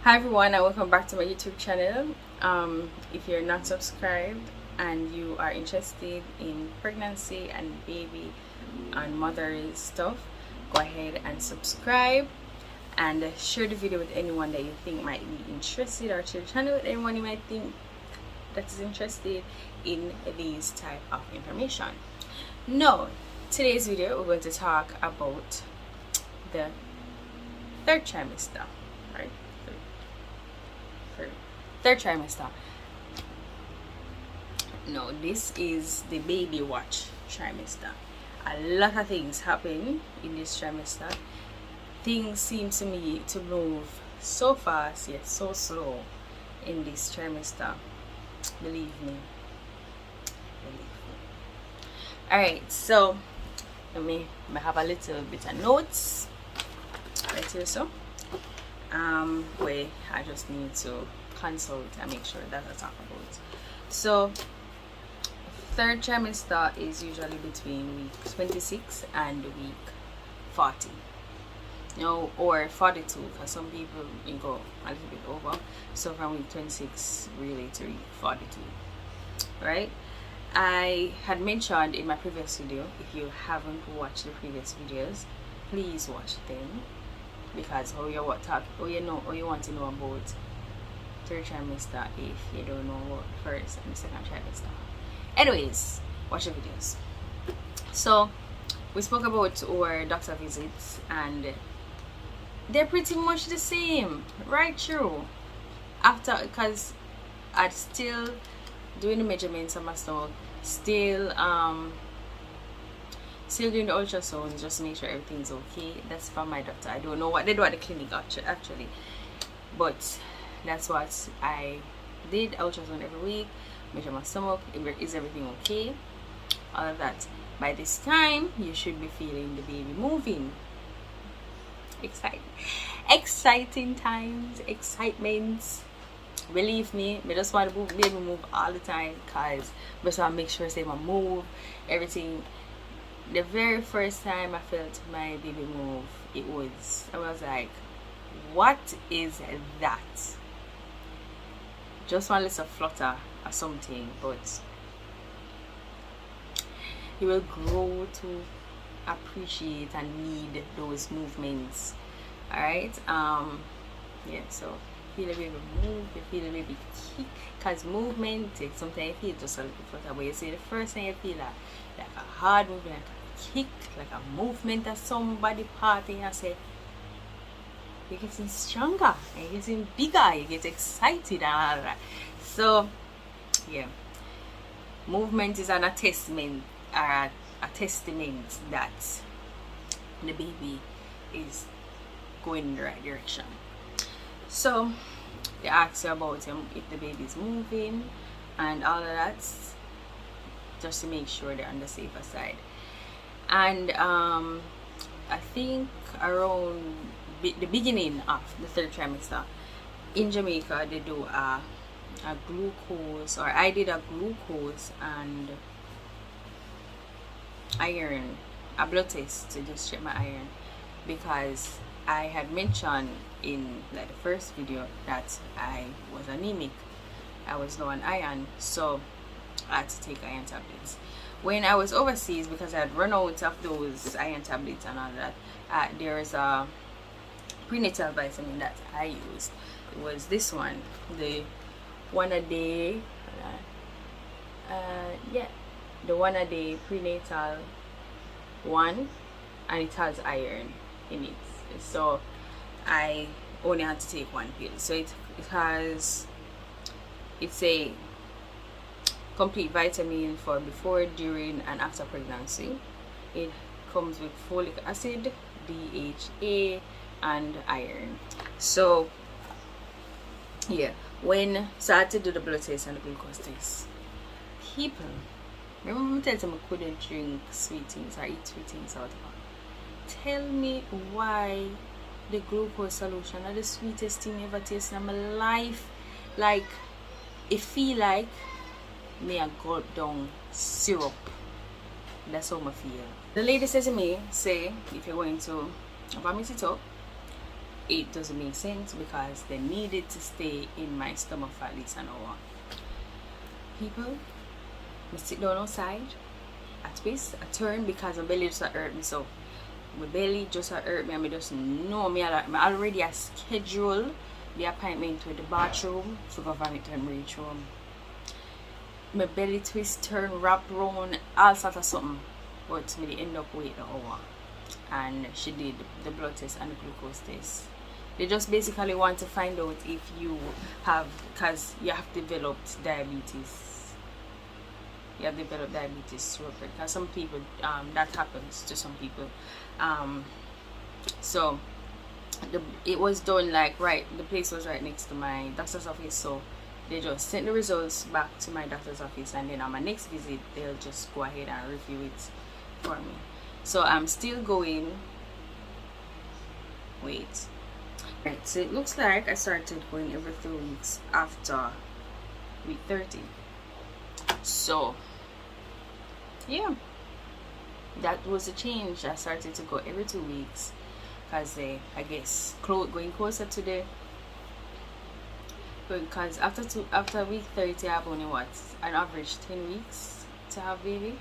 Hi everyone, and welcome back to my YouTube channel. If you're not subscribed and you are interested in pregnancy and baby and mother stuff, go ahead and subscribe and share the video with anyone that you think might be interested, or share the channel with anyone you might think that is interested in these type of information. Now, today's video we're going to talk about the third trimester, right? Third trimester. No, this is the baby watch trimester. A lot of things happen in this trimester. Things seem to me to move so fast yet so slow in this trimester. Believe me. Alright, so let me have a little bit of notes right here, so where I just need to consult and make sure that I talk about. So third trimester is usually between week 26 and week 40, or 42, because some people go a little bit over. So from week 26 really to week 42, right? I had mentioned in my previous video, if you haven't watched the previous videos, please watch them, because you want to know about third trimester if you don't know about the first and the second trimester. Anyways, watch the videos. So we spoke about our doctor visits, and they're pretty much the same right through. After, because I'm still doing the measurements of my stomach, still doing the ultrasound just to make sure everything's okay. That's from my doctor. I don't know what they do at the clinic actually, but that's what I did. Ultrasound every week, measure my stomach, is everything okay, all of that. By this time you should be feeling the baby moving. Exciting times, excitements. Believe me, I just want the baby move all the time, because I just want to make sure they move everything. The very first time I felt my baby move, I was like, what is that? Just one little flutter or something, but you will grow to appreciate and need those movements. Alright, yeah, so feel the baby move, you feel the baby kick, because movement takes sometimes you feel just a little flutter, but you see the first time you feel like a hard movement, like a kick, like a movement of somebody parting, and say you're getting stronger, you're getting bigger, you get excited and all that. So yeah, movement is an attestament, or a testament that the baby is going in the right direction. So they ask you about if the baby is moving and all of that, just to make sure they're on the safer side. And I think around the beginning of the third trimester in Jamaica, they do a glucose, or I did a glucose and iron, a blood test to just check my iron, because I had mentioned in like the first video that I was anemic. I was low on iron, so I had to take iron tablets. When I was overseas, because I had run out of those iron tablets and all that, there's a prenatal vitamin that I used. It was this one, the one a day, the one a day prenatal one, and it has iron in it. So I only had to take one pill. So it's a complete vitamin for before, during, and after pregnancy. It comes with folic acid, DHA, and iron. So yeah, when I had to do the blood test and the glucose test, people, remember me telling them I couldn't drink sweet things or eat sweet things out of it. Tell me why the glucose solution are the sweetest thing ever tasted in my life. Like, it feel like me a gulp down syrup. That's how I feel. The lady said to me, say, if you're going to vomit it up, it doesn't make sense because they needed to stay in my stomach for at least an hour. People, I sit down outside, I twist, I turn because my belly just hurt me. So my belly just hurt me, and I just know me already a schedule the appointment with the bathroom to go vomit and reach home. My belly twist, turn, wrap round, all sorts of something. But me end up waiting an hour. And she did the blood test and the glucose test. They just basically want to find out if you have, because you have developed diabetes. You have developed diabetes through it. Because some people, that happens to some people. So it was done like the place was right next to my doctor's office, so they just sent the results back to my doctor's office, and then on my next visit they'll just go ahead and review it for me. So I'm still going. Wait. Right, so it looks like I started going every 3 weeks after week 30. So yeah, that was a change. I started to go every 2 weeks because I guess going closer to the, because after week 30 I've only an average 10 weeks to have baby.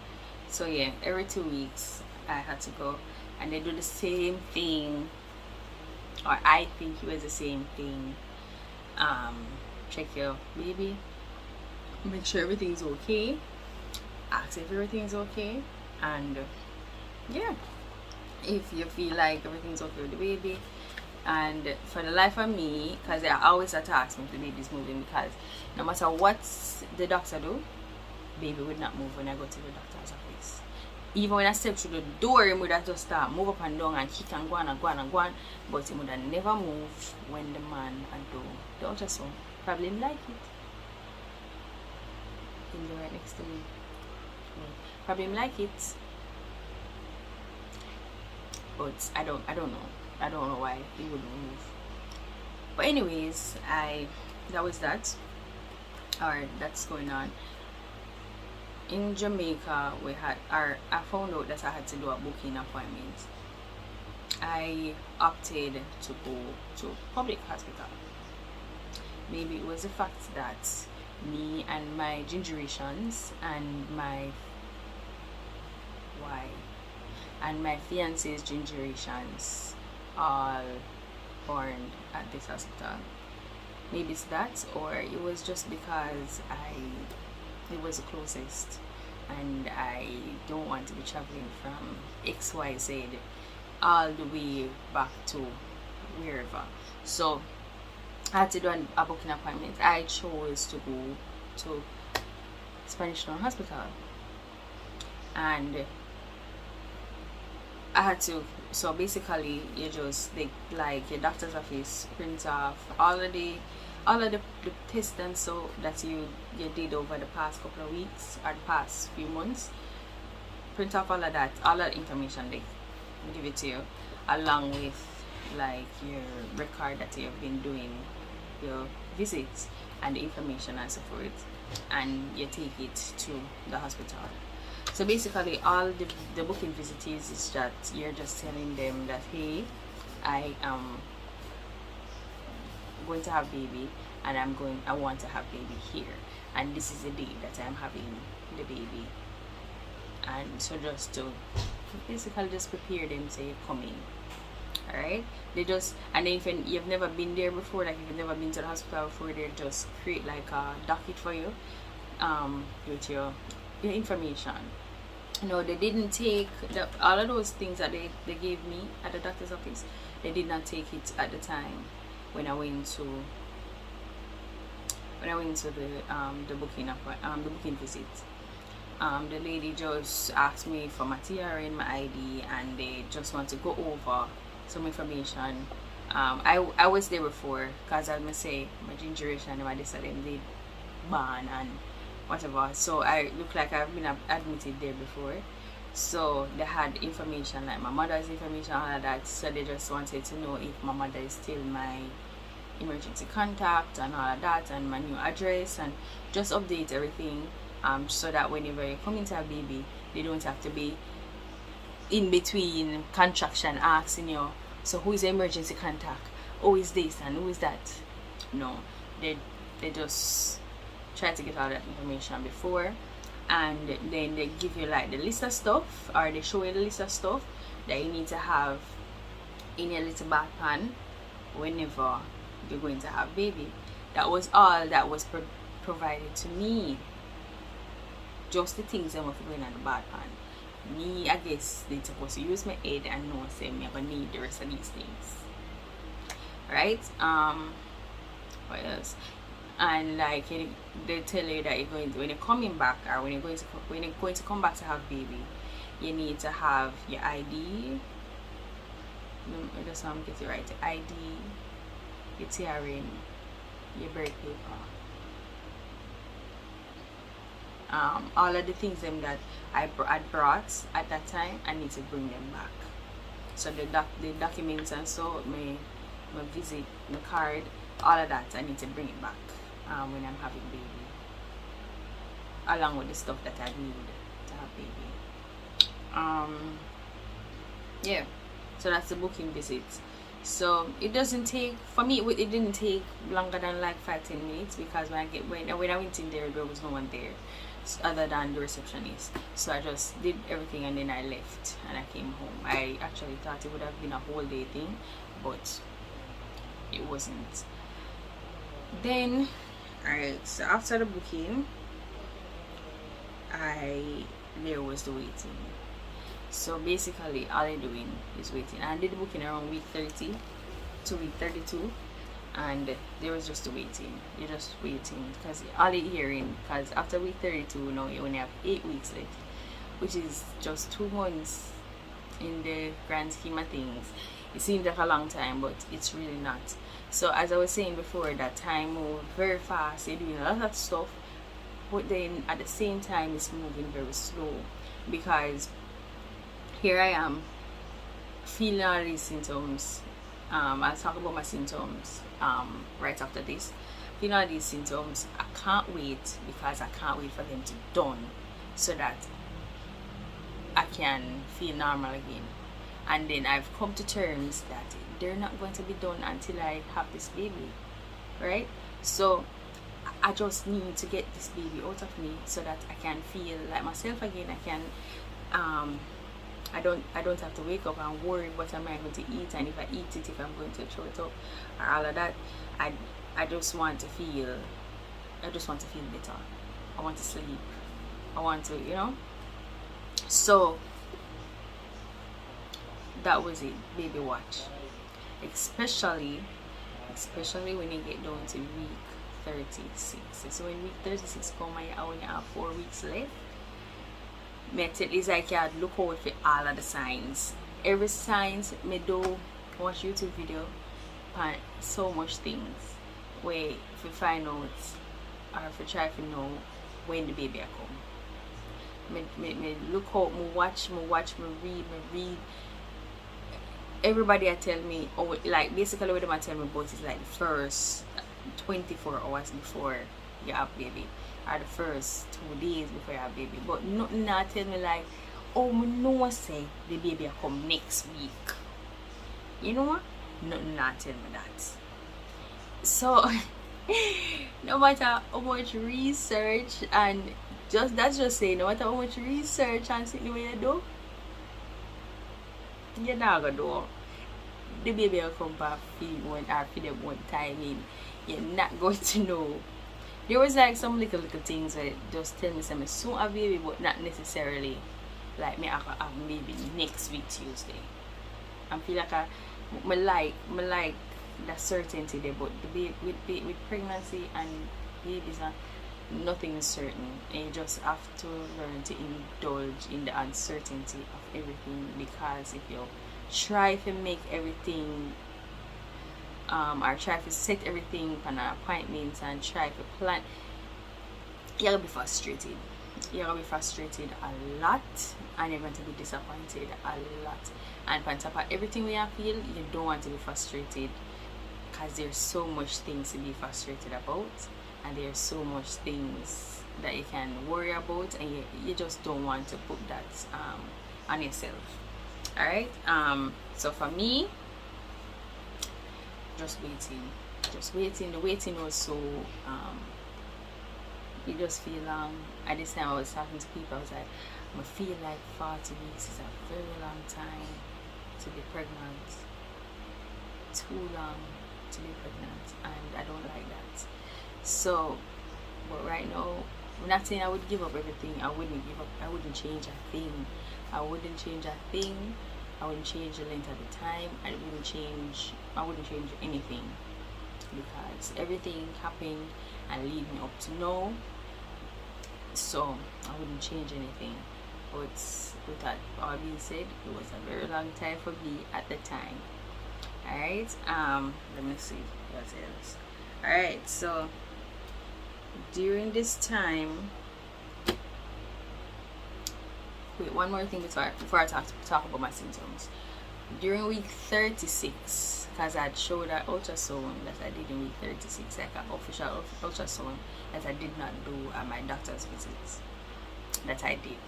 So yeah, every 2 weeks I had to go, and they do the same thing, or I think it was the same thing. Check your baby, make sure everything's okay, ask if everything's okay, and yeah, if you feel like everything's okay with the baby. And for the life of me, because they always have to ask me if the baby's moving, because no matter what the doctor do, baby would not move when I go to the doctor's office. Even when I step through the door, he would have just start move up and down and kick and go on and go on and go on, but he would have never move when the man and do the ultrasound. Probably like it. He'll be right next to me. Probably like it, but I don't know. I don't know why he wouldn't move. But anyways, that was that. Alright, that's going on. In Jamaica, I found out that I had to do a booking appointment. I opted to go to public hospital. Maybe it was the fact that me and my gingerations and my fiance's gingerations all born at this hospital. Maybe it's that, or it was just because it was the closest, and I don't want to be traveling from XYZ all the way back to wherever. So I had to do a booking appointment. I chose to go to Spanish Town Hospital, and I had to. So basically, you just like your doctor's office print off all of the tests and so that you did over the past couple of weeks or the past few months. Print off all that information. They give it to you along with like your record that you've been doing your visits and the information and so forth, and you take it to the hospital. So basically all the booking visit is that you're just telling them that, hey, I am going to have baby, and I want to have baby here, and this is the day that I'm having the baby. And so just to basically just prepare them, say you're coming. Alright, they just, and then if you've never been there before, like if you've never been to the hospital before, they just create like a docket for you with your information. No, they didn't take all of those things that they gave me at the doctor's office. They did not take it at the time when I went to the booking visit. The lady just asked me for my TRN, my ID, and they just want to go over some information. I was there before, because I must say my gingeration and my this and them did ban and whatever, so I look like I've been admitted there before. So they had information like my mother's information, all of that. So they just wanted to know if my mother is still my emergency contact and all of that, and my new address, and just update everything, so that whenever you come into a baby, they don't have to be in between contraction asking you, so who is the emergency contact, who is this and who is that. No, they just try to get all that information before, and then they give you like the list of stuff, or they show you the list of stuff that you need to have in your little bath pan whenever you're going to have baby. That was all that was provided to me. Just the things I'm going in the bath pan. Me, I guess they're supposed to use my head and know say me gonna need the rest of these things. Right? What else? And like they tell you that you're going to, when you're coming back, or when you're going to come back to have baby, you need to have your ID. I just want to get it right. Your ID, your TRN, your birth paper. All of the things them that I brought at that time, I need to bring them back. So the documents and so my visit, my card, all of that I need to bring it back when I'm having baby, along with the stuff that I need to have baby. Yeah, so that's the booking visit. So it doesn't take, for me it didn't take longer than like 5-10 minutes, because when I went in there was no one there other than the receptionist. So I just did everything and then I left and I came home. I actually thought it would have been a whole day thing, but it wasn't. Then alright, so after the booking, there was the waiting. So basically all I'm doing is waiting. I did the booking around week 30 to week 32, and there was just the waiting. You're just waiting, because all you're hearing, because after week 32 now you only have 8 weeks left, which is just 2 months in the grand scheme of things. It seems like a long time, but it's really not. So as I was saying before, that time moves very fast. You're doing a lot of stuff, but then at the same time it's moving very slow, because here I am feeling all these symptoms. I'll talk about my symptoms right after this. Feeling all these symptoms, I can't wait, because I can't wait for them to done, so that I can feel normal again. And then I've come to terms that they're not going to be done until I have this baby, right? So I just need to get this baby out of me, so that I can feel like myself again. I can I don't have to wake up and worry what am I going to eat, and if I eat it, if I'm going to throw it up, or all of that. I just want to feel better. I want to sleep. I want to, So that was it, baby watch. Especially when you get down to week 36. So when week 36 come, I only have 4 weeks left. It's like you look out for all of the signs. Every signs me do watch YouTube video on so much things where if you find out, or if you try to know when the baby come. Me look out, me watch, me read. Everybody tell me, like basically what they tell me about is like the first 24 hours before you have baby, or the first 2 days before you have baby. But nothing not tell me like, oh, me know say the baby will come next week. You know what? Nothing not tell me that. So no matter how much research, and that's just saying, no matter how much research and see the way you do, you're not gonna do. The baby will come back feed one timing. You're not going to know. There was like some little things that just tell me I'm soon have baby, but not necessarily like me have a baby next week Tuesday. I feel like I like that certainty there, but the baby, with pregnancy and babies, nothing is certain, and you just have to learn to indulge in the uncertainty of everything, because if you try to make everything or try to set everything on appointments and try to plan, you're gonna be frustrated. You're gonna be frustrated a lot, and you're going to be disappointed a lot. And on top of everything we feel, you don't want to be frustrated, because there's so much things to be frustrated about, and there's so much things that you can worry about, and you just don't want to put that on yourself. Alright, so for me, just waiting, the waiting was so you just feel long. At this time I was talking to people, I was like, I feel like 40 weeks is a very long time to be pregnant, too long to be pregnant, and I don't like that. So but right now, I'm not saying I would give up everything. I wouldn't give up. I wouldn't change a thing. I wouldn't change a thing. I wouldn't change the length of the time. I wouldn't change anything, because everything happened and lead me up to now. So I wouldn't change anything. But with that all being said, it was a very long time for me at the time. Alright, let me see what else. Alright, so during this time, wait, one more thing before I talk about my symptoms. During week 36, because I showed that ultrasound that I did in week 36, like an official ultrasound that I did not do at my doctor's visits, that I did.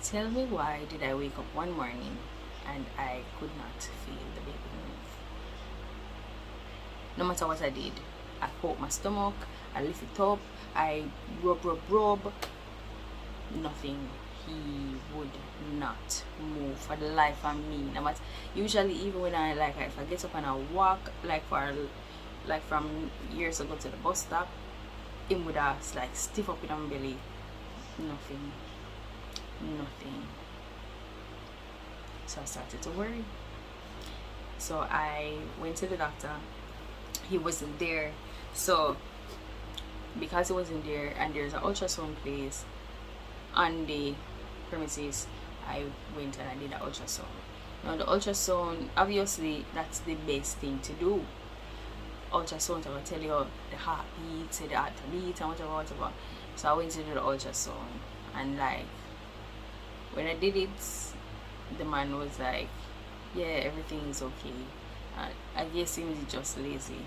Tell me, why did I wake up one morning and I could not feel the baby move? No matter what I did, I poked my stomach, I lift it up, I rub, nothing. He would not move for the life of me. No matter, usually even when I if I get up and I walk from years ago to the bus stop, it would stiff up in my belly. Nothing. So I started to worry. So I went to the doctor. He wasn't there. So because he wasn't there and there's an ultrasound place on the premises, I went and I did an ultrasound. Now the ultrasound, obviously that's the best thing to do. Ultrasound will tell you the heartbeat, the heartbeat and whatever. So I went to do the ultrasound, and when I did it, the man was like, yeah, everything is okay. I guess he was just lazy,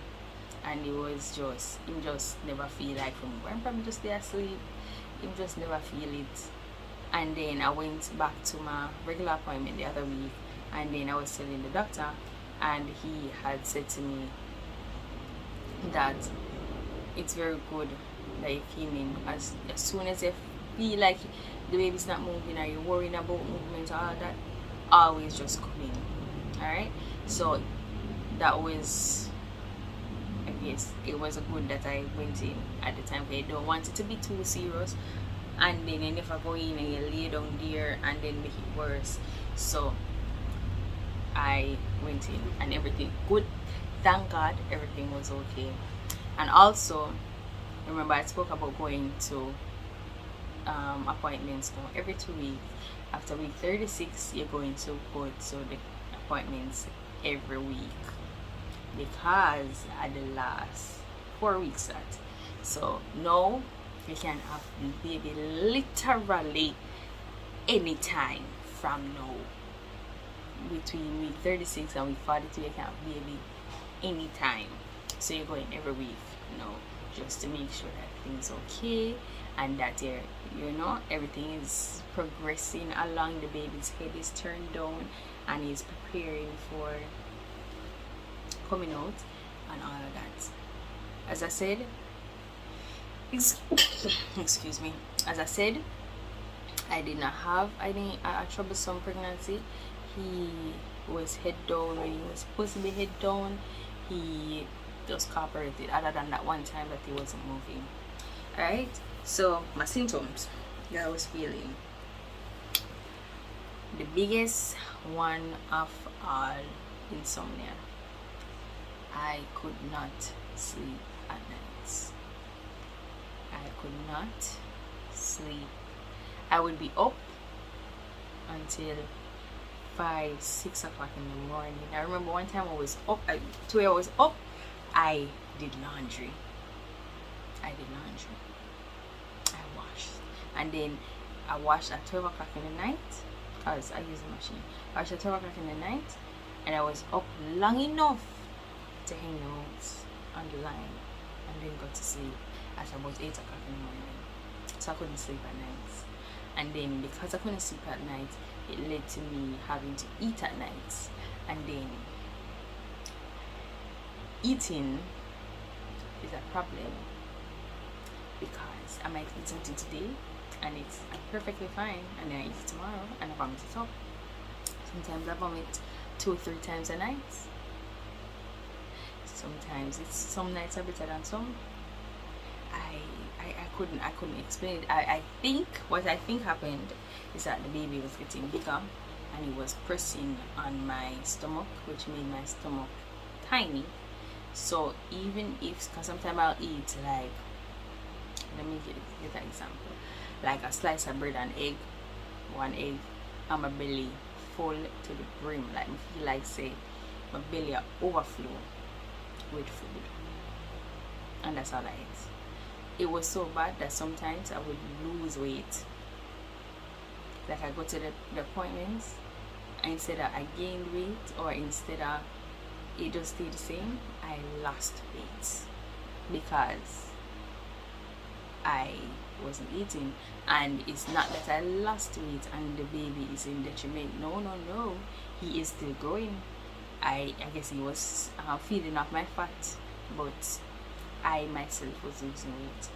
and he just never feel like him. I'm probably just there asleep. He just never feel it. And then I went back to my regular appointment the other week, and then I was telling the doctor, and he had said to me that it's very good that you came in as soon as you feel like the baby's not moving or you're worrying about movement or all that, always just come in. Alright, so that was, I guess it was good that I went in at the time, because I don't want it to be too serious, and then if I go in and you lay down there and then make it worse. So I went in and everything good, thank God, everything was okay. And also remember I spoke about going to appointments now every 2 weeks. After week 36, you're going to go to the appointments every week, because at the last 4 weeks that. So now you can have the baby literally anytime from now. Between week 36 and week 42, you can have baby anytime. So you're going every week, just to make sure that everything's okay and that everything is progressing along. The baby's head is turned down and is preparing for coming out and all of that. As I said, excuse me, as I said, I did not have a troublesome pregnancy. He was head down when he was supposed to be head down. He just cooperated, other than that one time that he wasn't moving. Alright, so my symptoms that I was feeling, the biggest one of all, insomnia. I could not sleep at nights. I could not sleep. I would be up until 5, 6 o'clock in the morning. I remember one time I was up at 2 hours up. I did laundry. I washed, and then I washed at 12 o'clock in the night, because I use the machine. I washed at 12 o'clock in the night, and I was up long enough to hang the notes on the line and then go to sleep at about 8 o'clock in the morning. So I couldn't sleep at night, and then because I couldn't sleep at night, it led to me having to eat at night, and then eating is a problem, because I might eat something today and it's perfectly fine, and then I eat it tomorrow and I vomit it up. Sometimes I vomit 2-3 times a night. Sometimes some nights are better than some. I couldn't explain it. I think what I think happened is that the baby was getting bigger and he was pressing on my stomach, which made my stomach tiny. So even if, because sometimes I'll eat, like, let me get an example, like a slice of bread and egg, one egg, and my belly full to the brim, like I feel like, say, my belly overflow with food, and that's all I ate. It was so bad that sometimes I would lose weight. Like I go to the appointments, and instead of I gained weight, or instead of it just stayed the same, I lost weight because I wasn't eating. And it's not that I lost weight and the baby is in detriment. No, he is still growing. I guess he was feeding off my fat, but I myself was losing weight.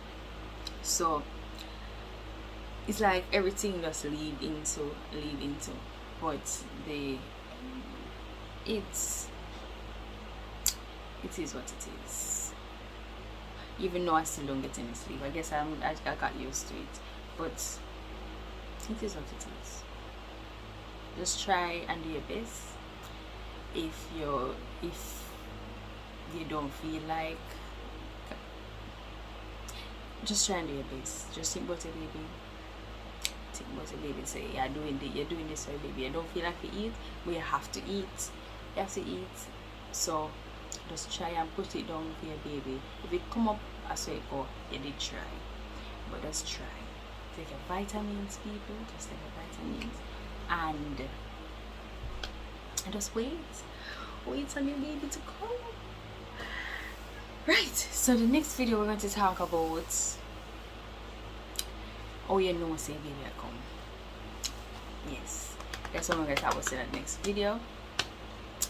So it's like everything just lead into, but it is what it is. Even though I still don't get any sleep, I guess I got used to it, but it is what it is. Just try and do your best. If you don't feel like, just try and do your best. Just think about your baby. Think about your baby. Say you're doing this for your baby. You don't feel like you eat, but you have to eat. So just try and put it down for your baby. If it come up as you go, you did try. But just try. Take your vitamins, people. Just take your vitamins, and just wait on your baby to come. Right, so the next video we're going to talk about, oh, you know, say baby I come. Yes, that's what we're going to talk about in the next video.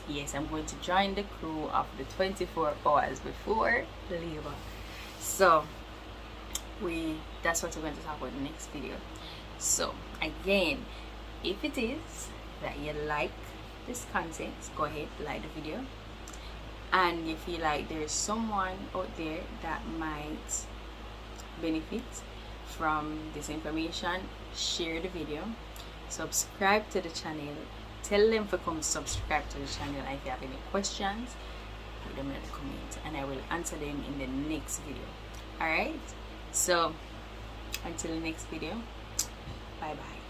Yes, I'm going to join the crew of the 24 hours before labor. So that's what we're going to talk about in the next video. So again, if it is that you like this content, go ahead, like the video, and you feel like there is someone out there that might benefit from this information, share the video, subscribe to the channel, tell them to come subscribe to the channel, and if you have any questions, put them in the comments and I will answer them in the next video. Alright, so until the next video, bye bye.